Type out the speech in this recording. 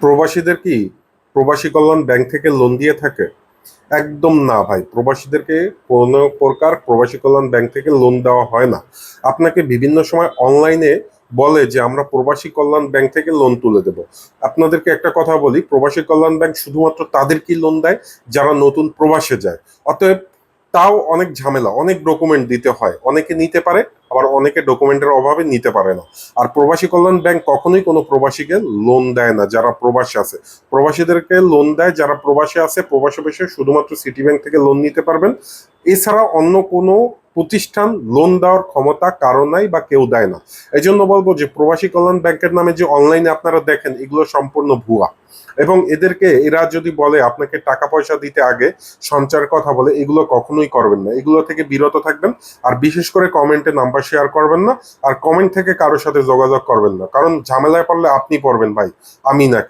প্রবাসীদের কি প্রবাসী কল্যাণ ব্যাংক থেকে লোন দিয়ে থাকে? একদম না ভাই, প্রবাসীদেরকে কোনো প্রকার প্রবাসী কল্যাণ ব্যাংক থেকে লোন দেওয়া হয় না। আপনাকে বিভিন্ন সময় অনলাইনে বলে যে আমরা প্রবাসী কল্যাণ ব্যাংক থেকে লোন তুলে দেব। আপনাদেরকে একটা কথা বলি, প্রবাসী কল্যাণ ব্যাংক শুধুমাত্র তাদেরকেই লোন দেয় যারা নতুন প্রবাসে যায়। অতএব তাও অনেক ঝামেলা, অনেক ডকুমেন্ট দিতে হয়। অনেকে নিতে পারে, আবার অনেকে ডকুমেন্টের অভাবে নিতে পারে না। আর প্রবাসী কল্যাণ ব্যাংক কখনোই কোনো প্রবাসীকে লোন দেয় না যারা প্রবাসী আছে। প্রবাসীদেরকে লোন দেয় যারা প্রবাসে আছে, প্রবাসে বসে শুধুমাত্র সিটি ব্যাংক থেকে লোন নিতে পারবেন। এছাড়া অন্য কোনো প্রতিষ্ঠান লোন দেওয়ার ক্ষমতা কারো নাই বা কেউ দেয় না। এই জন্য বলবো যে প্রবাসী কল্যাণ ব্যাংকের নামে যে অনলাইনে আপনারা দেখেন, এগুলো সম্পূর্ণ ভুয়া। এবং এরা যদি বলে আপনাকে টাকা পয়সা দিতে আগে সঞ্চয়ের কথা বলে, এগুলো কখনোই করবেন না, এগুলো থেকে বিরত থাকবেন। আর বিশেষ করে কমেন্টে নাম্বার শেয়ার করবেন না। আর কমেন্ট থেকে কারোর সাথে যোগাযোগ করবেন না, কারণ ঝামেলায় পড়লে আপনি পড়বেন ভাই, আমি না।